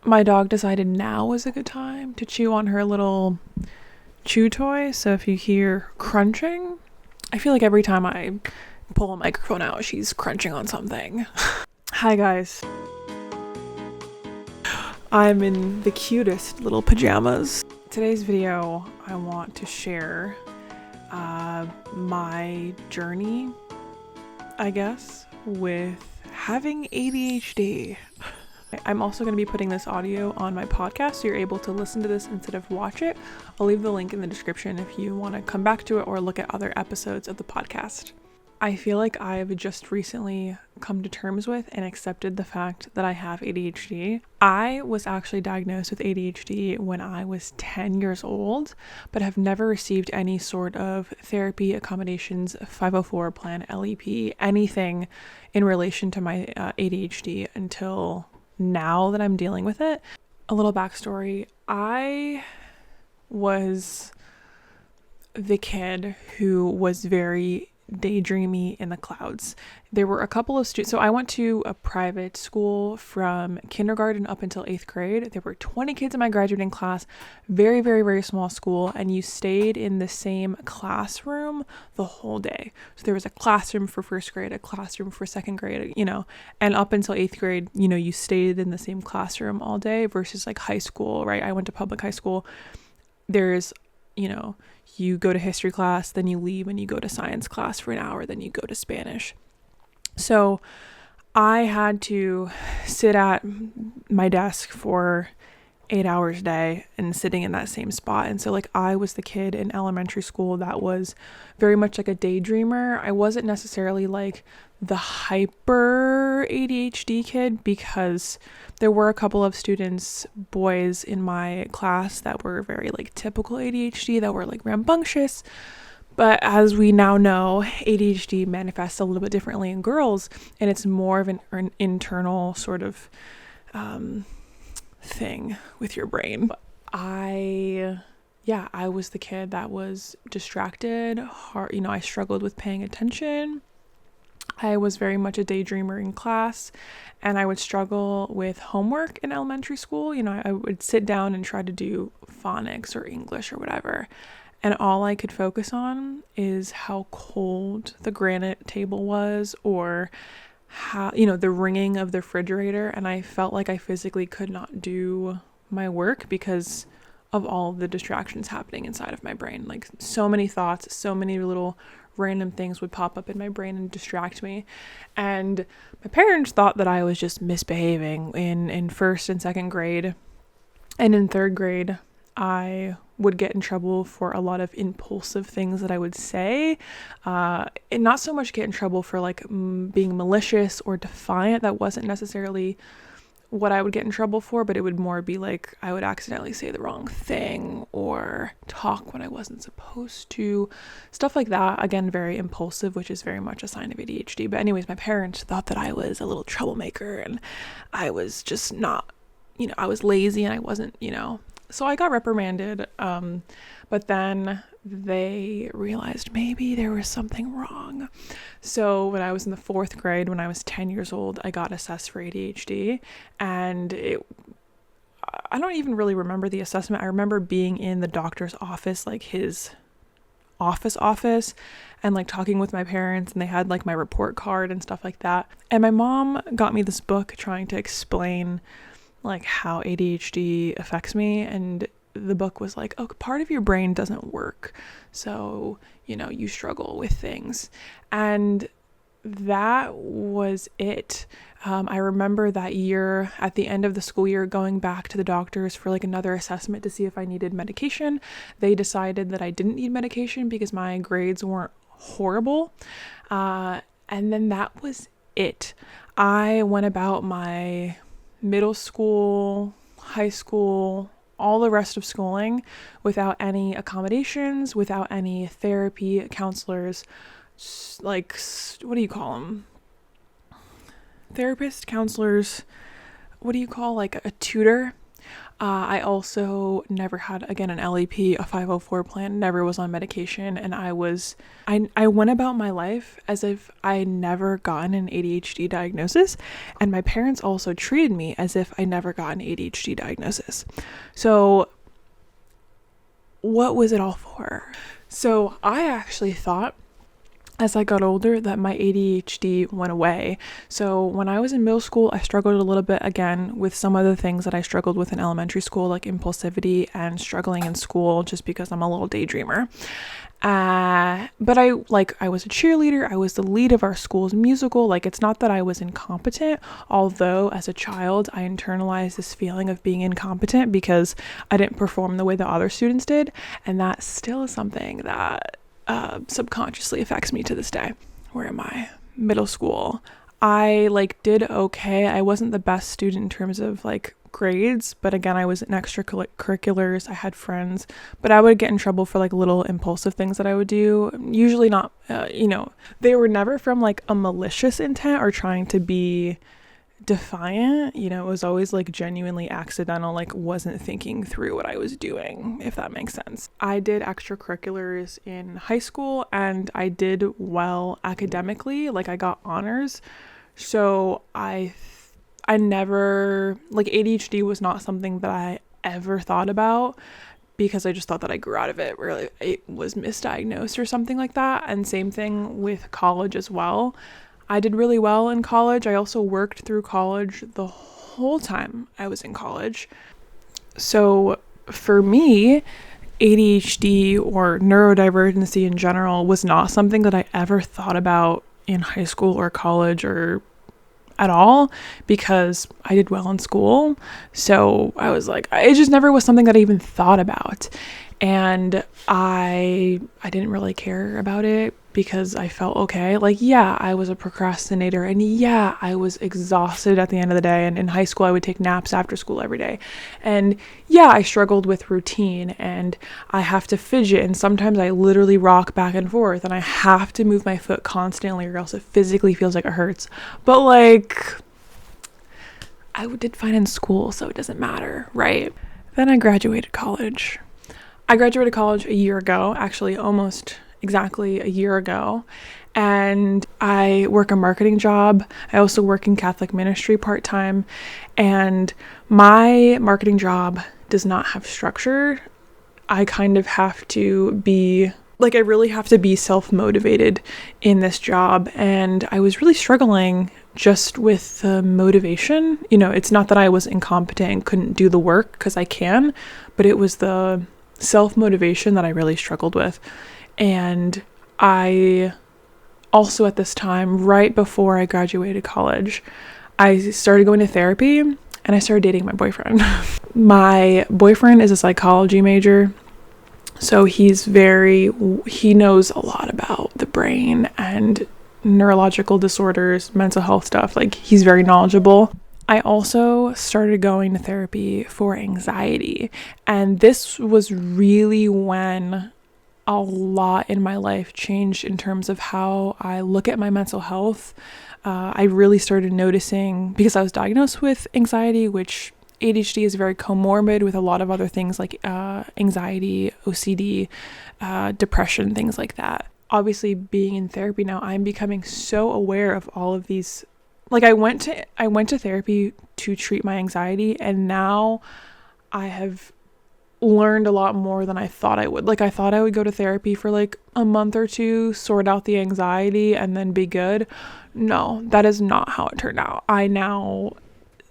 my dog decided now was a good time to chew on her little chew toy. So if you hear crunching, I feel like every time I pull a microphone out, she's crunching on something. Hi guys. I'm in the cutest little pajamas. Today's video, I want to share my journey, I guess, with having ADHD. I'm also going to be putting this audio on my podcast, so you're able to listen to this instead of watch it. I'll leave the link in the description if you want to come back to it or look at other episodes of the podcast. I feel like I've just recently come to terms with and accepted the fact that I have ADHD. I was actually diagnosed with ADHD when I was 10 years old, but have never received any sort of therapy, accommodations, 504 plan, LEP, anything in relation to my ADHD until now that I'm dealing with it. A little backstory. I was the kid who was very daydreamy in the clouds. There were a couple of students. So I went to a private school from kindergarten up until 8th grade. There were 20 kids in my graduating class, very, very, very small school. And you stayed in the same classroom the whole day. So there was a classroom for 1st grade, a classroom for 2nd grade, and up until 8th grade, you stayed in the same classroom all day versus like high school, right? I went to public high school. There's, you go to history class, then you leave and you go to science class for an hour, then you go to Spanish. So I had to sit at my desk for 8 hours a day and sitting in that same spot. And so like I was the kid in elementary school that was very much like a daydreamer. I wasn't necessarily like the hyper ADHD kid, because there were a couple of students, boys in my class, that were very like typical ADHD, that were like rambunctious. But as we now know, ADHD manifests a little bit differently in girls, and it's more of an internal sort of thing with your brain. I was the kid that was distracted, I struggled with paying attention. I was very much a daydreamer in class, and I would struggle with homework in elementary school. I would sit down and try to do phonics or English or whatever, and all I could focus on is how cold the granite table was, or how, the ringing of the refrigerator. And I felt like I physically could not do my work because of all of the distractions happening inside of my brain. Like so many thoughts, so many little random things would pop up in my brain and distract me. And my parents thought that I was just misbehaving in 1st and 2nd grade. And in 3rd grade, I would get in trouble for a lot of impulsive things that I would say, and not so much get in trouble for like being malicious or defiant. That wasn't necessarily what I would get in trouble for, but it would more be like I would accidentally say the wrong thing or talk when I wasn't supposed to, stuff like that. Again, very impulsive, which is very much a sign of ADHD. But anyways, my parents thought that I was a little troublemaker, and I was just not, I was lazy and I wasn't, so I got reprimanded. But then they realized maybe there was something wrong. So when I was in the 4th grade, when I was 10 years old, I got assessed for ADHD, and I don't even really remember the assessment. I remember being in the doctor's office, like his office, and like talking with my parents, and they had like my report card and stuff like that. And my mom got me this book trying to explain like how ADHD affects me, and the book was like, oh, part of your brain doesn't work, so you struggle with things. And that was it. I remember that year, at the end of the school year, going back to the doctors for like another assessment to see if I needed medication. They decided that I didn't need medication because my grades weren't horrible, and then that was it. I went about my middle school, high school, all the rest of schooling without any accommodations, without any therapy, counselors, like, what do you call them? Therapists, counselors, what do you call like a tutor? I also never had, again, an LEP, a 504 plan, never was on medication. And I went about my life as if I never gotten an ADHD diagnosis. And my parents also treated me as if I never got an ADHD diagnosis. So what was it all for? So I actually thought as I got older that my ADHD went away. So when I was in middle school, I struggled a little bit again with some of the things that I struggled with in elementary school, like impulsivity and struggling in school, just because I'm a little daydreamer. But I was a cheerleader. I was the lead of our school's musical. Like, it's not that I was incompetent, although as a child, I internalized this feeling of being incompetent because I didn't perform the way the other students did. And that still is something that subconsciously affects me to this day. Where am I? Middle school. I did okay. I wasn't the best student in terms of grades, but again, I was in extracurriculars. I had friends, but I would get in trouble for little impulsive things that I would do. Usually not, they were never from a malicious intent or trying to be defiant. It was always genuinely accidental, wasn't thinking through what I was doing, if that makes sense. I did extracurriculars in high school and I did well academically. I got honors. So I never, ADHD was not something that I ever thought about because I just thought that I grew out of it, where it was misdiagnosed or something like that. And same thing with college as well. I did really well in college. I also worked through college the whole time I was in college. So for me, ADHD or neurodivergency in general was not something that I ever thought about in high school or college or at all, because I did well in school. So I was it just never was something that I even thought about. And I didn't really care about it because I felt okay. Yeah, I was a procrastinator, and yeah, I was exhausted at the end of the day. And in high school, I would take naps after school every day. And yeah, I struggled with routine, and I have to fidget, and sometimes I literally rock back and forth, and I have to move my foot constantly or else it physically feels like it hurts. But I did fine in school, so it doesn't matter, right? Then I graduated college. I graduated college a year ago, actually almost exactly a year ago, and I work a marketing job. I also work in Catholic ministry part-time, and my marketing job does not have structure. I kind of have to be, I really have to be self-motivated in this job, and I was really struggling just with the motivation. It's not that I was incompetent and couldn't do the work, because I can, but it was the self-motivation that I really struggled with. And I also, at this time, right before I graduated college, I started going to therapy and I started dating my boyfriend. My boyfriend is a psychology major, so he knows a lot about the brain and neurological disorders, mental health stuff. He's very knowledgeable. I also started going to therapy for anxiety, and this was really when a lot in my life changed in terms of how I look at my mental health. I really started noticing, because I was diagnosed with anxiety, which ADHD is very comorbid with a lot of other things like anxiety, OCD, depression, things like that. Obviously, being in therapy now, I'm becoming so aware of all of these. I went to therapy to treat my anxiety, and now I have learned a lot more than I thought I would. I thought I would go to therapy for a month or two, sort out the anxiety, and then be good. No, that is not how it turned out. I now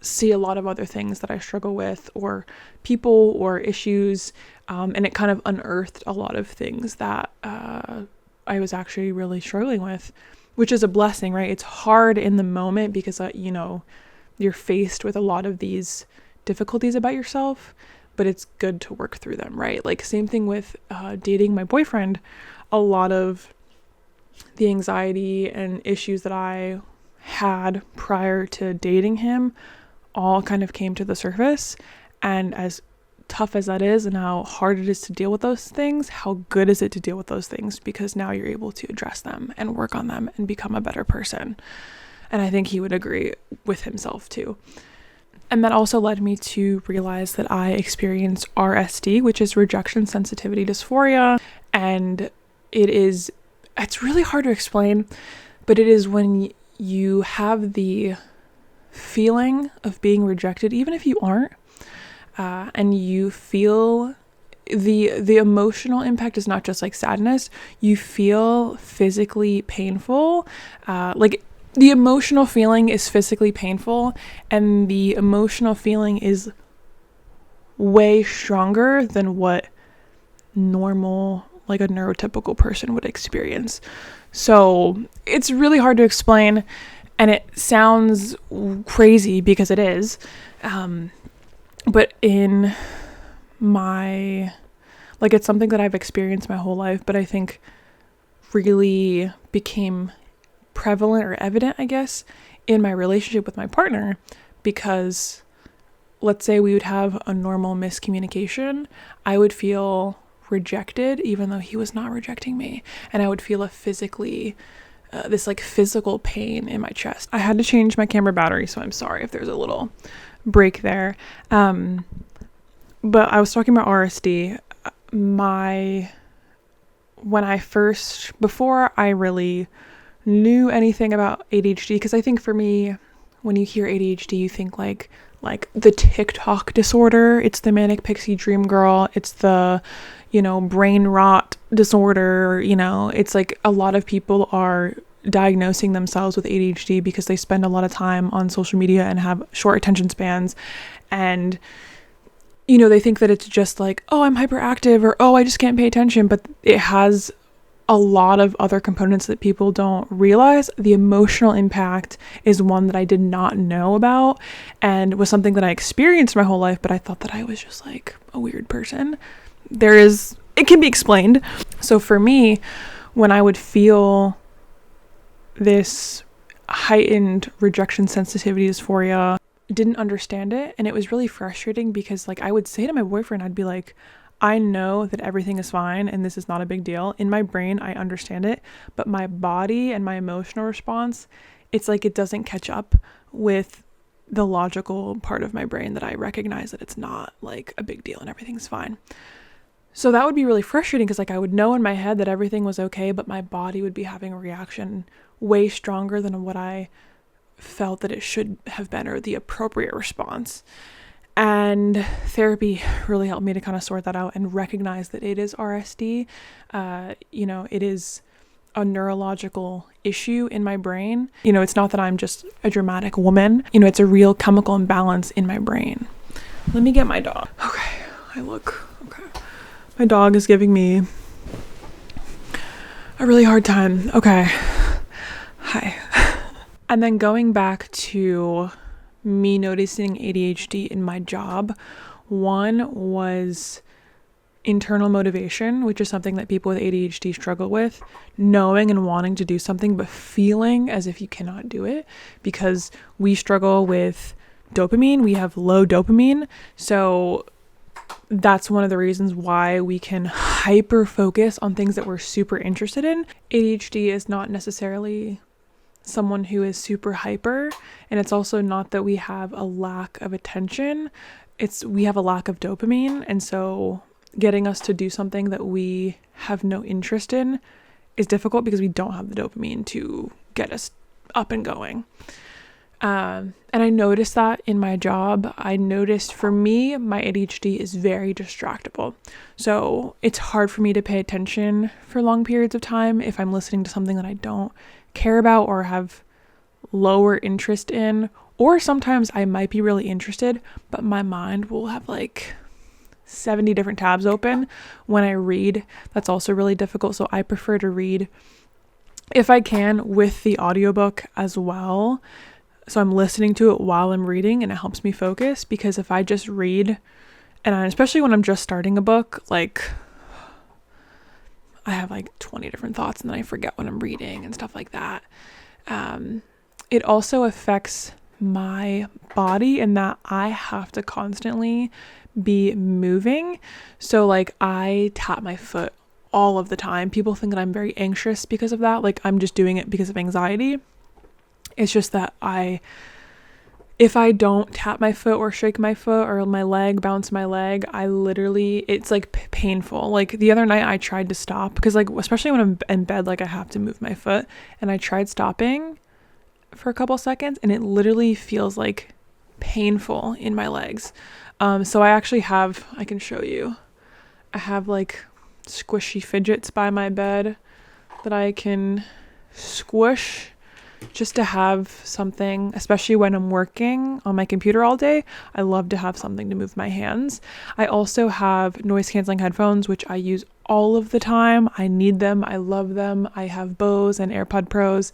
see a lot of other things that I struggle with, or people or issues, and it kind of unearthed a lot of things that I was actually really struggling with, which is a blessing, right? It's hard in the moment because, you're faced with a lot of these difficulties about yourself, but it's good to work through them, right? Same thing with dating my boyfriend. A lot of the anxiety and issues that I had prior to dating him all kind of came to the surface. And as tough as that is and how hard it is to deal with those things, how good is it to deal with those things? Because now you're able to address them and work on them and become a better person. And I think he would agree with himself too. And that also led me to realize that I experienced RSD, which is rejection sensitivity dysphoria. And it's really hard to explain, but it is when you have the feeling of being rejected, even if you aren't, and you feel the emotional impact is not just like sadness. You feel physically painful, like the emotional feeling is physically painful, and the emotional feeling is way stronger than what normal, like a neurotypical person would experience. So it's really hard to explain, and it sounds crazy because it is. But in my, like, it's something that I've experienced my whole life, but I think really became prevalent or evident, I guess, in my relationship with my partner, because let's say we would have a normal miscommunication, I would feel rejected even though he was not rejecting me, and I would feel a this like physical pain in my chest. I had to change my camera battery, so I'm sorry if there's a little break there. But I was talking about RSD. Before I really knew anything about ADHD, because I think for me, when you hear ADHD, you think like the TikTok disorder. It's the manic pixie dream girl. It's the, brain rot disorder. It's like a lot of people are diagnosing themselves with ADHD because they spend a lot of time on social media and have short attention spans. And, they think that it's just like, oh, I'm hyperactive, or, oh, I just can't pay attention. But it has a lot of other components that people don't realize. The emotional impact is one that I did not know about, and was something that I experienced my whole life, but I thought that I was just like a weird person. It can be explained. So for me, when I would feel this heightened rejection sensitivity dysphoria, didn't understand it, and it was really frustrating because like I would say to my boyfriend, I'd be like, I know that everything is fine and this is not a big deal. In my brain, I understand it, but my body and my emotional response, it's like it doesn't catch up with the logical part of my brain that I recognize that it's not like a big deal and everything's fine. So that would be really frustrating because like I would know in my head that everything was okay, but my body would be having a reaction way stronger than what I felt that it should have been, or the appropriate response. And therapy really helped me to kind of sort that out and recognize that it is RSD. It is a neurological issue in my brain. It's not that I'm just a dramatic woman. It's a real chemical imbalance in my brain. Let me get my dog. Okay. My dog is giving me a really hard time. Okay. Hi. And then going back to me noticing ADHD in my job, one was internal motivation, which is something that people with ADHD struggle with, knowing and wanting to do something but feeling as if you cannot do it, because we struggle with dopamine. We have low dopamine, so that's one of the reasons why we can hyper focus on things that we're super interested in. ADHD is not necessarily someone who is super hyper, and it's also not that we have a lack of attention, we have a lack of dopamine, and so getting us to do something that we have no interest in is difficult because we don't have the dopamine to get us up and going. And I noticed that in my job. I noticed for me, my ADHD is very distractible. So it's hard for me to pay attention for long periods of time if I'm listening to something that I don't care about or have lower interest in, or sometimes I might be really interested, but my mind will have like 70 different tabs open when I read. That's also really difficult. So I prefer to read, if I can, with the audiobook as well. So I'm listening to it while I'm reading, and it helps me focus, because if I just read, especially when I'm just starting a book, like I have like 20 different thoughts and then I forget what I'm reading and stuff like that. It also affects my body in that I have to constantly be moving. So like I tap my foot all of the time. People think that I'm very anxious because of that. Like I'm just doing it because of anxiety. It's just that if I don't tap my foot or shake my foot or my leg, bounce my leg, it's like painful. Like the other night I tried to stop because like, especially when I'm in bed, like I have to move my foot, and I tried stopping for a couple seconds and it literally feels like painful in my legs. So I can show you. I have like squishy fidgets by my bed that I can squish just to have something, especially when I'm working on my computer all day. I love to have something to move my hands. I also have noise canceling headphones, which I use all of the time. I need them. I love them. I have Bose and AirPod Pros.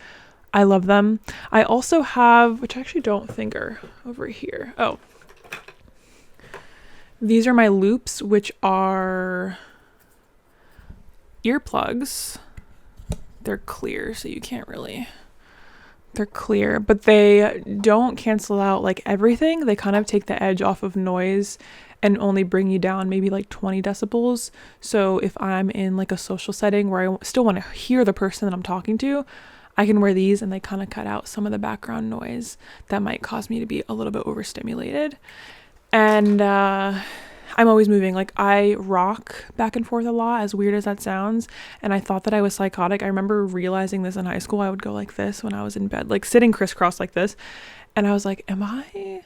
I love them. I also have, which I actually don't think are over here. Oh, these are my loops, which are earplugs. They're clear, so you can't really... They're clear, but they don't cancel out like everything. They kind of take the edge off of noise and only bring you down maybe like 20 decibels. So if I'm in like a social setting where I still want to hear the person that I'm talking to, I can wear these and they kind of cut out some of the background noise that might cause me to be a little bit overstimulated. And I'm always moving. Like I rock back and forth a lot, as weird as that sounds. And I thought that I was psychotic. I remember realizing this in high school. I would go like this when I was in bed, like sitting crisscross like this. And I was like, am I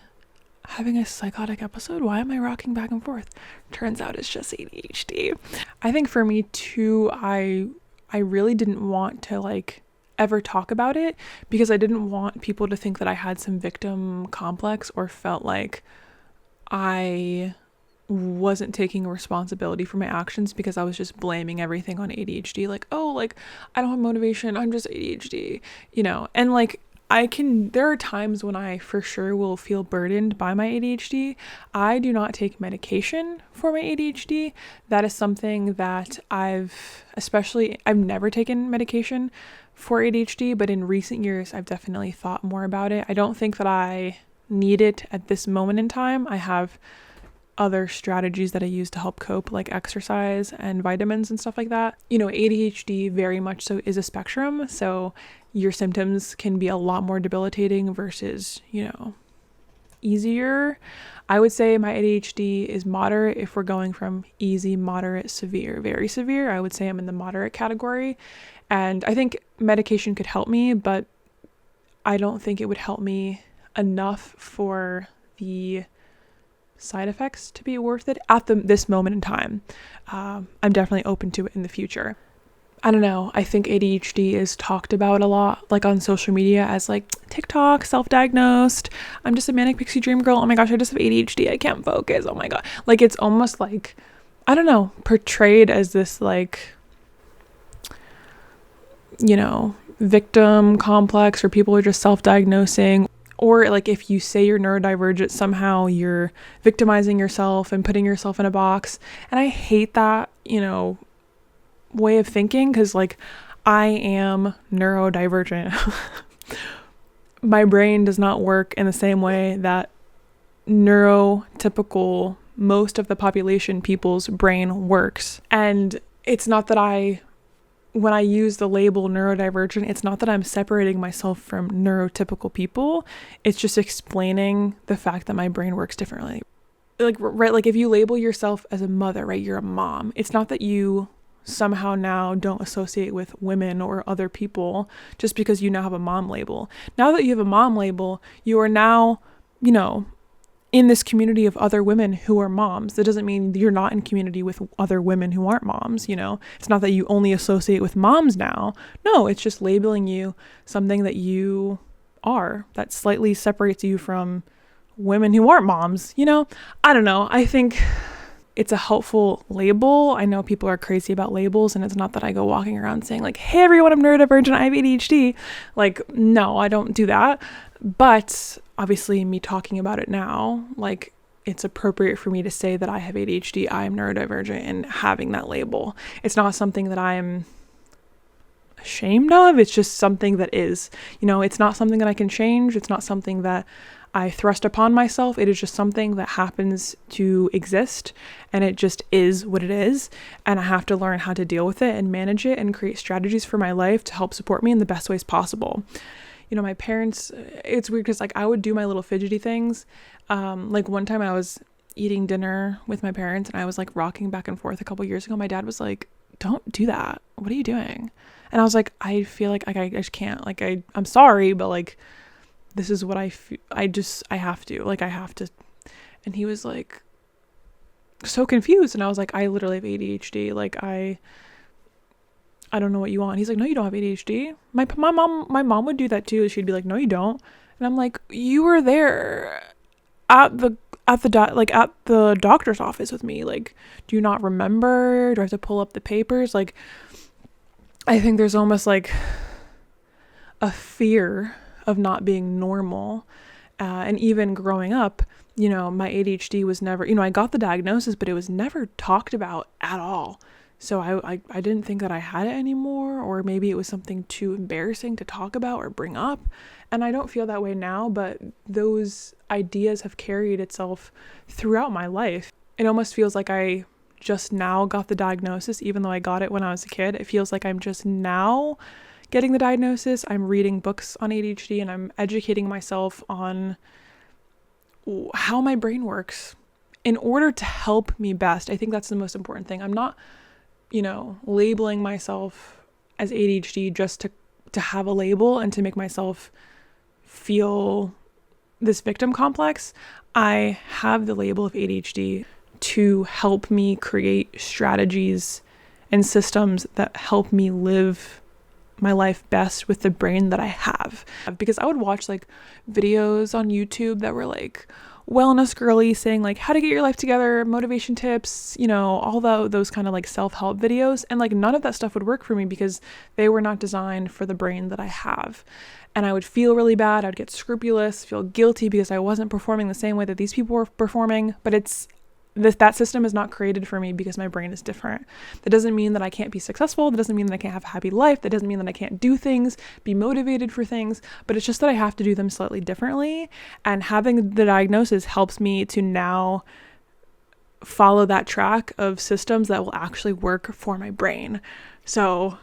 having a psychotic episode? Why am I rocking back and forth? Turns out it's just ADHD. I think for me too, I really didn't want to like ever talk about it because I didn't want people to think that I had some victim complex or felt like I wasn't taking responsibility for my actions because I was just blaming everything on ADHD. Like, oh, like I don't have motivation, I'm just ADHD, you know. And like there are times when I for sure will feel burdened by my ADHD. I do not take medication for my ADHD. That is something that I've never taken medication for ADHD, but in recent years I've definitely thought more about it. I don't think that I need it at this moment in time. I have other strategies that I use to help cope, like exercise and vitamins and stuff like that. You know, ADHD very much so is a spectrum, so your symptoms can be a lot more debilitating versus, you know, easier. I would say my ADHD is moderate if we're going from easy, moderate, severe, very severe. I would say I'm in the moderate category, and I think medication could help me, but I don't think it would help me enough for the side effects to be worth it at this moment in time. I'm definitely open to it in the future. I don't know. I think ADHD is talked about a lot, like on social media as like TikTok, self-diagnosed. I'm just a manic pixie dream girl. Oh my gosh, I just have ADHD. I can't focus. Oh my God. Like it's almost like, I don't know, portrayed as this like, you know, victim complex, or people are just self-diagnosing. Or like if you say you're neurodivergent, somehow you're victimizing yourself and putting yourself in a box. And I hate that, you know, way of thinking, because like I am neurodivergent. My brain does not work in the same way that neurotypical, most of the population people's brain works. And it's not that when I use the label neurodivergent, it's not that I'm separating myself from neurotypical people. It's just explaining the fact that my brain works differently. Like, right, like if you label yourself as a mother, right, you're a mom. It's not that you somehow now don't associate with women or other people just because you now have a mom label. Now that you have a mom label, you are now, you know, in this community of other women who are moms. That doesn't mean you're not in community with other women who aren't moms, you know? It's not that you only associate with moms now. No, it's just labeling you something that you are, that slightly separates you from women who aren't moms, you know? I don't know. I think it's a helpful label. I know people are crazy about labels, and it's not that I go walking around saying like, hey everyone, I'm neurodivergent, I have ADHD. Like, no, I don't do that. But obviously me talking about it now, like it's appropriate for me to say that I have ADHD, I am neurodivergent, and having that label. It's not something that I'm ashamed of. It's just something that is, you know, it's not something that I can change. It's not something that I thrust upon myself. It is just something that happens to exist, and it just is what it is. And I have to learn how to deal with it and manage it and create strategies for my life to help support me in the best ways possible. my parents, it's weird because like I would do my little fidgety things. Like one time I was eating dinner with my parents and I was like rocking back and forth a couple years ago. My dad was like, don't do that. What are you doing? And I was like, I feel like I just can't, like, I'm sorry, but like, this is what I feel. I have to, like, I have to. And he was like so confused. And I was like, I literally have ADHD. Like, I don't know what you want. He's like, no, you don't have ADHD. My mom would do that too. She'd be like, no, you don't. And I'm like, you were there at the doctor's office with me. Like, do you not remember? Do I have to pull up the papers? Like, I think there's almost like a fear of not being normal. And even growing up, my ADHD was never, I got the diagnosis, but it was never talked about at all. So I didn't think that I had it anymore, or maybe it was something too embarrassing to talk about or bring up. And I don't feel that way now, but those ideas have carried itself throughout my life. It almost feels like I just now got the diagnosis, even though I got it when I was a kid. It feels like I'm just now getting the diagnosis. I'm reading books on ADHD and I'm educating myself on how my brain works in order to help me best. I think that's the most important thing. I'm not labeling myself as ADHD just to have a label and to make myself feel this victim complex. I have the label of ADHD to help me create strategies and systems that help me live my life best with the brain that I have. Because I would watch like videos on YouTube that were like wellness girly saying like how to get your life together, motivation tips, all those kind of like self-help videos. And like none of that stuff would work for me because they were not designed for the brain that I have. And I would feel really bad. I'd get scrupulous, feel guilty because I wasn't performing the same way that these people were performing. But that system is not created for me because my brain is different. That doesn't mean that I can't be successful. That doesn't mean that I can't have a happy life. That doesn't mean that I can't do things, be motivated for things, but it's just that I have to do them slightly differently. And having the diagnosis helps me to now follow that track of systems that will actually work for my brain. So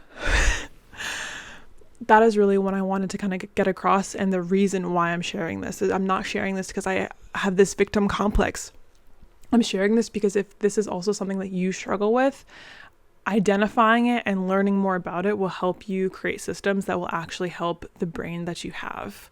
that is really what I wanted to kind of get across. And the reason why I'm sharing this is I'm not sharing this because I have this victim complex. I'm sharing this because if this is also something that you struggle with, identifying it and learning more about it will help you create systems that will actually help the brain that you have.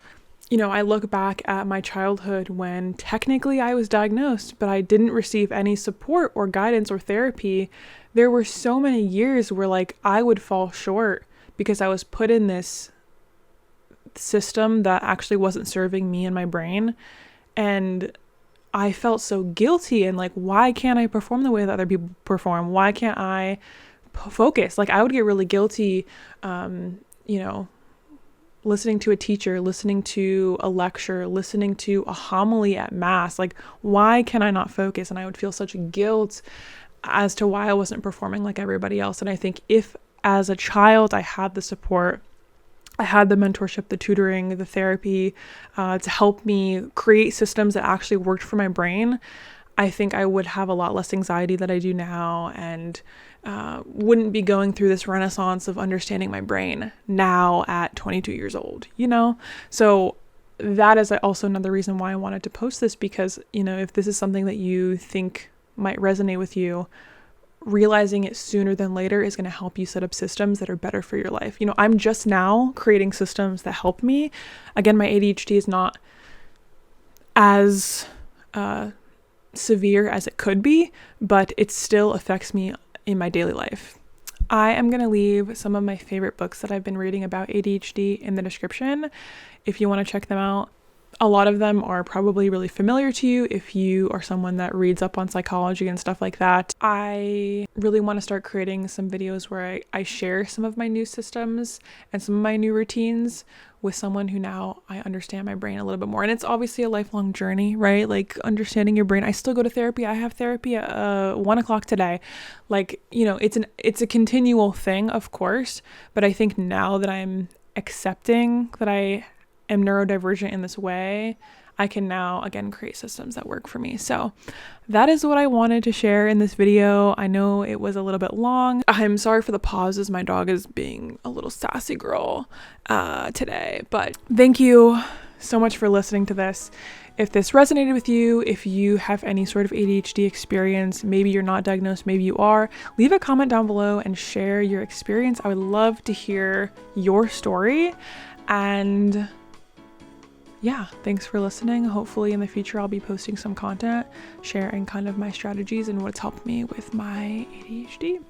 I look back at my childhood when technically I was diagnosed, but I didn't receive any support or guidance or therapy. There were so many years where like I would fall short because I was put in this system that actually wasn't serving me and my brain. And I felt so guilty and like, why can't I perform the way that other people perform? Why can't I focus? Like I would get really guilty, listening to a teacher, listening to a lecture, listening to a homily at mass. Like, why can I not focus? And I would feel such guilt as to why I wasn't performing like everybody else. And I think if as a child I had the support, I had the mentorship, the tutoring, the therapy to help me create systems that actually worked for my brain, I think I would have a lot less anxiety than I do now and wouldn't be going through this renaissance of understanding my brain now at 22 years old, So that is also another reason why I wanted to post this because, if this is something that you think might resonate with you, realizing it sooner than later is going to help you set up systems that are better for your life. I'm just now creating systems that help me. Again, my ADHD is not as severe as it could be, but it still affects me in my daily life. I am going to leave some of my favorite books that I've been reading about ADHD in the description if you want to check them out. A lot of them are probably really familiar to you if you are someone that reads up on psychology and stuff like that. I really want to start creating some videos where I share some of my new systems and some of my new routines with someone who now I understand my brain a little bit more. And it's obviously a lifelong journey, right? Like understanding your brain. I still go to therapy. I have therapy at 1:00 today. Like, it's a continual thing, of course. But I think now that I'm accepting that I am neurodivergent in this way, I can now again create systems that work for me. So that is what I wanted to share in this video. I know it was a little bit long. I'm sorry for the pauses. My dog is being a little sassy girl today, but thank you so much for listening to this. If this resonated with you, if you have any sort of ADHD experience, maybe you're not diagnosed, maybe you are, leave a comment down below and share your experience. I would love to hear your story. And yeah, thanks for listening. Hopefully in the future I'll be posting some content, sharing kind of my strategies and what's helped me with my ADHD.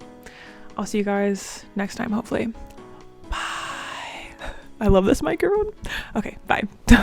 I'll see you guys next time, hopefully. Bye. I love this microphone. Okay, bye.